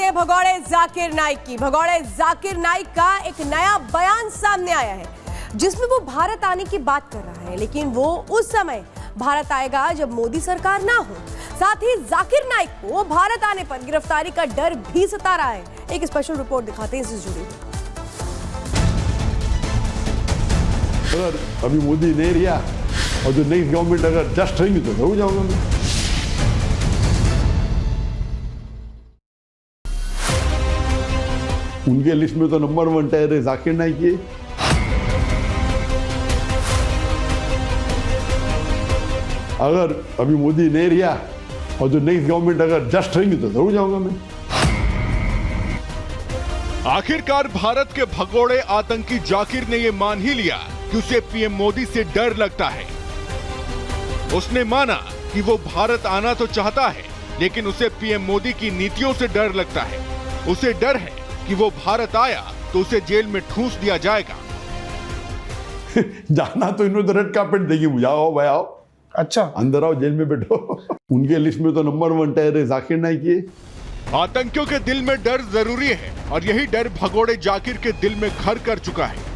करते हैं भगोड़े जाकिर नाइक की। भगोड़े जाकिर नाइक का एक नया बयान सामने आया है जिसमें वो भारत आने की बात कर रहा है, लेकिन वो उस समय भारत आएगा जब मोदी सरकार ना हो। साथ ही जाकिर नाइक को भारत आने पर गिरफ्तारी का डर भी सता रहा है। एक स्पेशल रिपोर्ट दिखाते हैं इससे जुड़ी। अगर अभी मोदी नहीं रहा और जो नेक्स्ट गवर्नमेंट अगर जस्ट रहेंगी तो जरूर जाऊंगा मैं। उनके लिस्ट में तो नंबर 1 टायर है जाकिर नाइक की। अगर अभी मोदी नहीं रहा और जो नेक्स्ट गवर्नमेंट अगर जस्ट रहेंगी तो जरूर जाऊंगा मैं। आखिरकार भारत के भगोड़े आतंकी जाकिर ने यह मान ही लिया कि उसे पीएम मोदी से डर लगता है। उसने माना कि वो भारत आना तो चाहता है, लेकिन उसे पीएम मोदी की नीतियों से डर लगता है। उसे डर है कि वो भारत आया तो उसे जेल में ठूंस दिया जाएगा। जाना तो इन्होंने तो रेड कार्पेट देगी, बुझाओ भाई आओ, अच्छा अंदर आओ, जेल में बैठो। उनके लिस्ट में तो नंबर 1 टायर है जाकिर नाइक की। आतंकियों के दिल में डर जरूरी है और यही डर भगोड़े जाकिर के दिल में घर कर चुका है।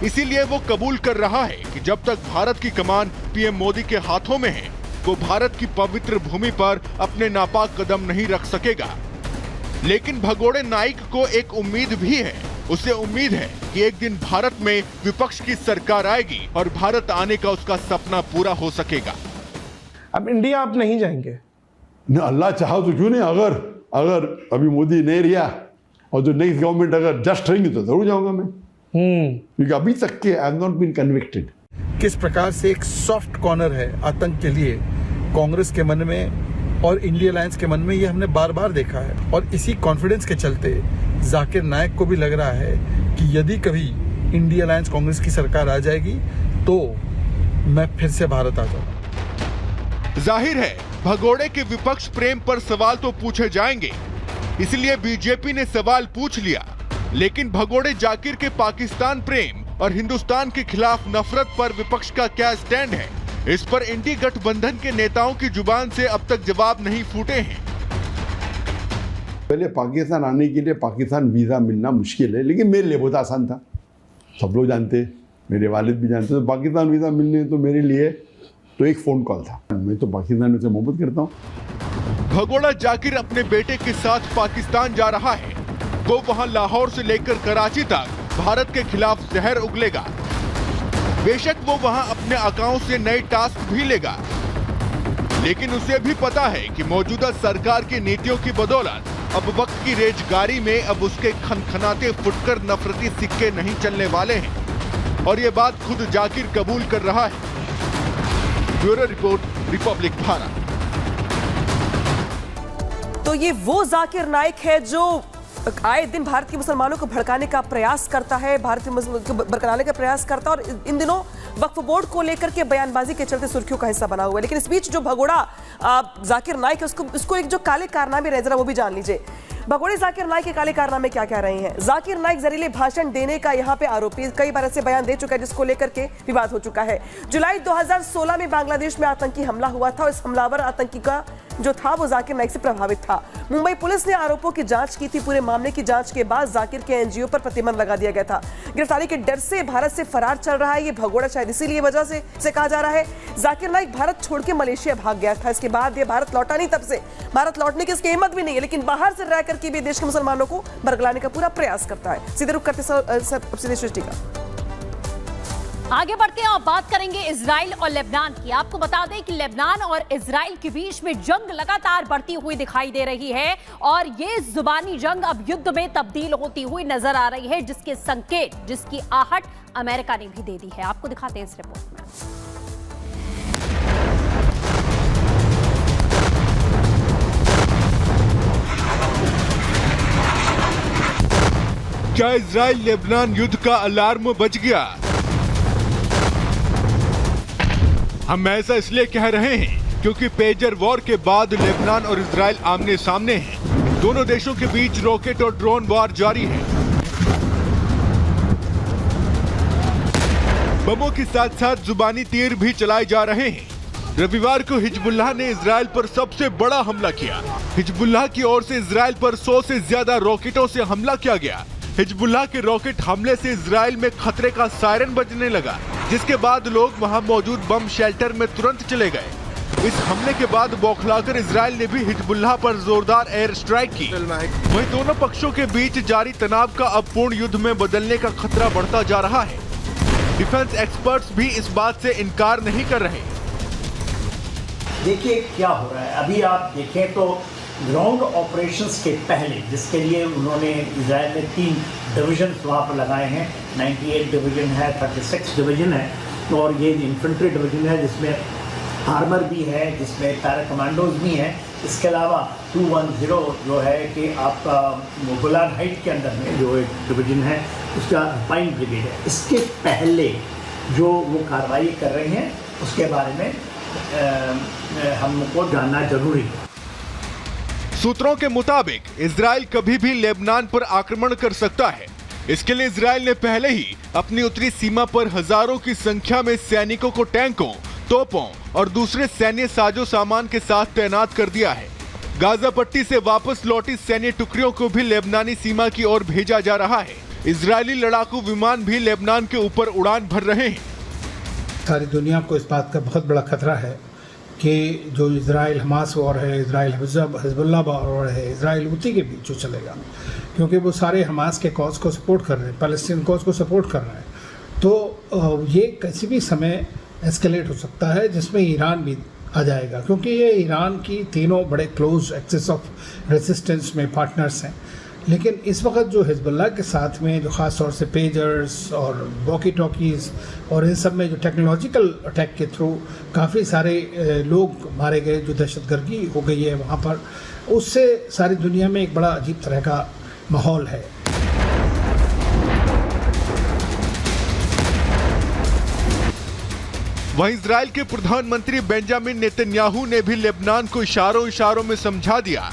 इसीलिए वो कबूल कर रहा है कि जब तक भारत की कमान पीएम मोदी के हाथों में है, वो भारत की पवित्र भूमि पर अपने नापाक कदम नहीं रख सकेगा। लेकिन भगोड़े नाइक को एक उम्मीद भी है। उसे उम्मीद है कि एक दिन भारत में विपक्ष की सरकार आएगी और भारत आने का उसका सपना पूरा हो सकेगा। अब इंडिया आप नहीं जाएंगे? न अल्लाह चाहो तो क्यों नहीं। अगर अभी मोदी नहीं रहा और जो नेक्स्ट गवर्नमेंट अगर जस्ट रहेंगी तो जरूर जाऊंगा मैं। क्योंकि अभी तक के I have not been convicted. किस प्रकार से एक सॉफ्ट कॉर्नर है आतंक के लिए कांग्रेस के मन में और इंडिया अलायंस के मन में, ये हमने बार बार देखा है। और इसी कॉन्फिडेंस के चलते जाकिर नाइक को भी लग रहा है कि यदि कभी इंडिया अलायंस कांग्रेस की सरकार आ जाएगी तो मैं फिर से भारत आ जाऊंगा। जाहिर है भगोड़े के विपक्ष प्रेम पर सवाल तो पूछे जाएंगे, इसलिए बीजेपी ने सवाल पूछ लिया। लेकिन भगोड़े जाकिर के पाकिस्तान प्रेम और हिंदुस्तान के खिलाफ नफरत पर विपक्ष का क्या स्टैंड है, इस पर इंडी गठबंधन के नेताओं की जुबान से अब तक जवाब नहीं फूटे हैं। पहले पाकिस्तान आने के लिए पाकिस्तान वीजा मिलना मुश्किल है, लेकिन मेरे लिए बहुत आसान था। सब लोग जानते, मेरे वालिद भी जानते। तो पाकिस्तान वीजा मिलने तो मेरे लिए तो एक फोन कॉल था। मैं तो पाकिस्तान से मोहब्बत करता हूँ। भगोड़ा जाकिर अपने बेटे के साथ पाकिस्तान जा रहा है। वो वहाँ लाहौर से लेकर कराची तक भारत के खिलाफ जहर उगलेगा। बेशक वो वहाँ अपने आकाओं से नए टास्क भी लेगा, लेकिन उसे भी पता है कि मौजूदा सरकार की नीतियों की बदौलत अब वक्त की रेजगारी में अब उसके खनखनाते फुटकर नफरती सिक्के नहीं चलने वाले हैं। और ये बात खुद जाकिर कबूल कर रहा है। Bureau report, Republic Bharat. तो ये वो जाकिर नाइक है जो आए दिन भारत के मुसलमानों को भड़काने का प्रयास करता है, भारत के मुसलमानों को बरकराने का प्रयास करता है और इन दिनों वक्फ बोर्ड को लेकर के बयानबाजी के चलते सुर्खियों का हिस्सा बना हुआ है। लेकिन इस बीच जो भगोड़ा जाकिर नाइक है उसको एक जो काले कारनामे रह, जरा वो भी जान लीजिए। भगोड़े जाकिर नाइक के काले कारनामे क्या कह रहे हैं। जाकिर नाइक जहरीले भाषण देने का यहाँ पे आरोपी कई बार ऐसे बयान दे चुका है जिसको लेकर के विवाद हो चुका है। जुलाई 2016 में बांग्लादेश में आतंकी हमला हुआ था और इस हमलावर आतंकी का जो था वो जाकिर नाइक से प्रभावित था। मुंबई पुलिस ने आरोपों की जांच की थी। पूरे मामले की जांच के बाद जाकिर के एनजीओ पर प्रतिबंध लगा दिया गया था। गिरफ्तारी के डर से भारत से फरार चल रहा है ये भगोड़ा, शायद इसीलिए वजह से कहा जा रहा है। जाकिर नाइक भारत छोड़ के मलेशिया भाग गया था। इसके बाद ये भारत लौटा नहीं, तब से भारत लौटने की इसकी हिम्मत भी नहीं है, लेकिन बाहर से रह करके भी देश के मुसलमानों को बरगलाने का पूरा प्रयास करता है। सीधे रुख करते सीधे सृष्टि का आगे बढ़ते हैं और बात करेंगे इजराइल और लेबनान की। आपको बता दें कि लेबनान और इजराइल के बीच में जंग लगातार बढ़ती हुई दिखाई दे रही है और ये जुबानी जंग अब युद्ध में तब्दील होती हुई नजर आ रही है, जिसके संकेत, जिसकी आहट अमेरिका ने भी दे दी है। आपको दिखाते हैं इस रिपोर्ट में। क्या इजराइल लेबनान युद्ध का अलार्म बज गया? हम ऐसा इसलिए कह रहे हैं क्योंकि पेजर वॉर के बाद लेबनान और इजराइल आमने सामने हैं। दोनों देशों के बीच रॉकेट और ड्रोन वार जारी है। बमों के साथ साथ जुबानी तीर भी चलाए जा रहे हैं। रविवार को हिजबुल्लाह ने इजराइल पर सबसे बड़ा हमला किया। हिजबुल्लाह की ओर से इजराइल पर 100 से ज्यादा रॉकेटों से हमला किया गया। हिजबुल्लाह के रॉकेट हमले से इजराइल में खतरे का सायरन बजने लगा, जिसके बाद लोग वहां मौजूद बम शेल्टर में तुरंत चले गए। इस हमले के बाद बौखलाकर इजराइल ने भी हिजबुल्लाह पर जोरदार एयर स्ट्राइक की। वहीं दोनों पक्षों के बीच जारी तनाव का अब पूर्ण युद्ध में बदलने का खतरा बढ़ता जा रहा है। डिफेंस एक्सपर्ट्स भी इस बात से इनकार नहीं कर रहे। देखिए क्या हो रहा है, अभी आप देखें तो ग्राउंड ऑपरेशंस के पहले, जिसके लिए उन्होंने इजराइल ने 3 डिवीजन वहाँ पर लगाए हैं, 98 डिवीजन है, 36 डिवीजन है, और ये इन्फेंट्री डिवीजन है जिसमें आर्मर भी है, जिसमें पैरा कमांडोज भी हैं। इसके अलावा 210 जो है कि आपका गोलान हाइट के अंदर में जो एक डिवीजन है उसका पाइन ब्रिगेड है। इसके पहले जो वो कार्रवाई कर रहे हैं उसके बारे में हमको जानना जरूरी है। सूत्रों के मुताबिक इजराइल कभी भी लेबनान पर आक्रमण कर सकता है। इसके लिए इजराइल ने पहले ही अपनी उत्तरी सीमा पर हजारों की संख्या में सैनिकों को टैंकों, तोपों और दूसरे सैन्य साजो सामान के साथ तैनात कर दिया है। गाजा पट्टी से वापस लौटी सैन्य टुकड़ियों को भी लेबनानी सीमा की ओर भेजा जा रहा है। इजरायली लड़ाकू विमान भी लेबनान के ऊपर उड़ान भर रहे हैं। सारी दुनिया को इस बात का बहुत बड़ा खतरा है कि जो इजराइल हमास वॉर है, इजराइल हिजबुल्लाह वॉर है, इजराइल हुती के बीच जो चलेगा, क्योंकि वो सारे हमास के कॉज को सपोर्ट कर रहे हैं, पैलेस्टीन कॉज को सपोर्ट कर रहे हैं। तो ये किसी भी समय एस्केलेट हो सकता है, जिसमें ईरान भी आ जाएगा, क्योंकि ये ईरान की तीनों बड़े क्लोज एक्सिस ऑफ रेजिस्टेंस में पार्टनर्स हैं। लेकिन इस वक्त जो हिजबुल्लाह के साथ में जो ख़ास तौर से पेजर्स और वॉकी टॉकीज़ और इन सब में जो टेक्नोलॉजिकल अटैक के थ्रू काफ़ी सारे लोग मारे गए, जो दहशतगर्दी हो गई है वहाँ पर, उससे सारी दुनिया में एक बड़ा अजीब तरह का माहौल है। वहीं इजराइल के प्रधानमंत्री बेंजामिन नेतन्याहू ने भी लेबनान को इशारों में समझा दिया।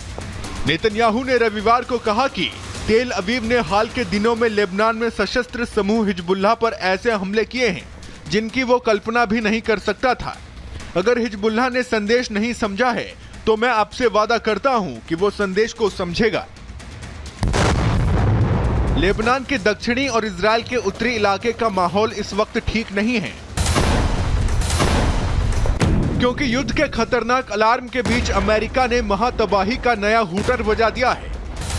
नेतन्याहू ने रविवार को कहा कि तेल अवीव ने हाल के दिनों में लेबनान में सशस्त्र समूह हिजबुल्लाह पर ऐसे हमले किए हैं जिनकी वो कल्पना भी नहीं कर सकता था। अगर हिजबुल्लाह ने संदेश नहीं समझा है तो मैं आपसे वादा करता हूं कि वो संदेश को समझेगा। लेबनान के दक्षिणी और इजराइल के उत्तरी इलाके का माहौल इस वक्त ठीक नहीं है, क्योंकि युद्ध के खतरनाक अलार्म के बीच अमेरिका ने महातबाही का नया हूटर बजा दिया है।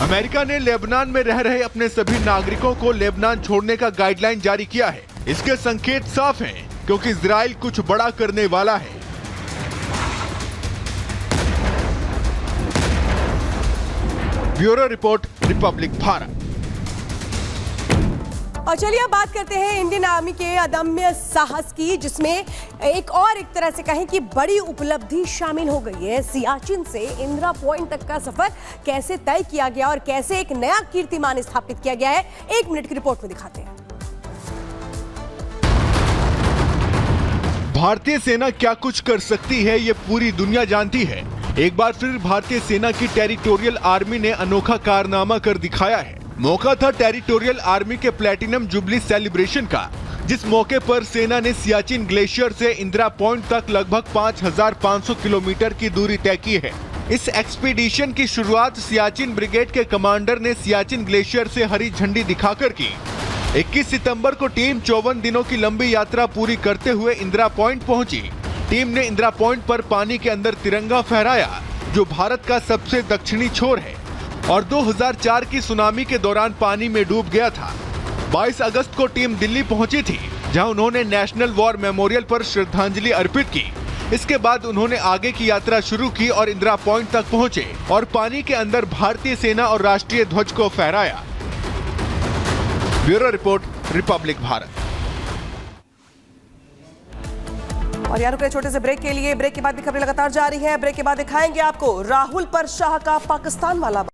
अमेरिका ने लेबनान में रह रहे अपने सभी नागरिकों को लेबनान छोड़ने का गाइडलाइन जारी किया है। इसके संकेत साफ हैं, क्योंकि इजराइल कुछ बड़ा करने वाला है। Bureau report, Republic Bharat. और चलिए अब बात करते हैं इंडियन आर्मी के अदम्य साहस की, जिसमें एक तरह से कहें कि बड़ी उपलब्धि शामिल हो गई है। सियाचिन से इंदिरा पॉइंट तक का सफर कैसे तय किया गया और कैसे एक नया कीर्तिमान स्थापित किया गया है, 1 मिनट की रिपोर्ट में दिखाते हैं। भारतीय सेना क्या कुछ कर सकती है ये पूरी दुनिया जानती है। एक बार फिर भारतीय सेना की टेरिटोरियल आर्मी ने अनोखा कारनामा कर दिखाया है। मौका था टेरिटोरियल आर्मी के प्लेटिनम जुबली सेलिब्रेशन का, जिस मौके पर सेना ने सियाचिन ग्लेशियर से इंदिरा पॉइंट तक लगभग 5500 किलोमीटर की दूरी तय की है। इस एक्सपीडिशन की शुरुआत सियाचिन ब्रिगेड के कमांडर ने सियाचिन ग्लेशियर से हरी झंडी दिखाकर की। 21 सितंबर को टीम 54 दिनों की लंबी यात्रा पूरी करते हुए इंदिरा पॉइंट पहुंची। टीम ने इंदिरा पॉइंट पर पानी के अंदर तिरंगा फहराया, जो भारत का सबसे दक्षिणी छोर है और 2004 की सुनामी के दौरान पानी में डूब गया था। 22 अगस्त को टीम दिल्ली पहुंची थी, जहां उन्होंने नेशनल वॉर मेमोरियल पर श्रद्धांजलि अर्पित की। इसके बाद उन्होंने आगे की यात्रा शुरू की और इंदिरा पॉइंट तक पहुंचे और पानी के अंदर भारतीय सेना और राष्ट्रीय ध्वज को फहराया। Bureau report, Republic Bharat. और यहाँ रुके छोटे से ब्रेक के लिए। ब्रेक के बाद भी खबरें लगातार जारी है। ब्रेक के बाद दिखाएंगे आपको राहुल पर शाह का पाकिस्तान वाला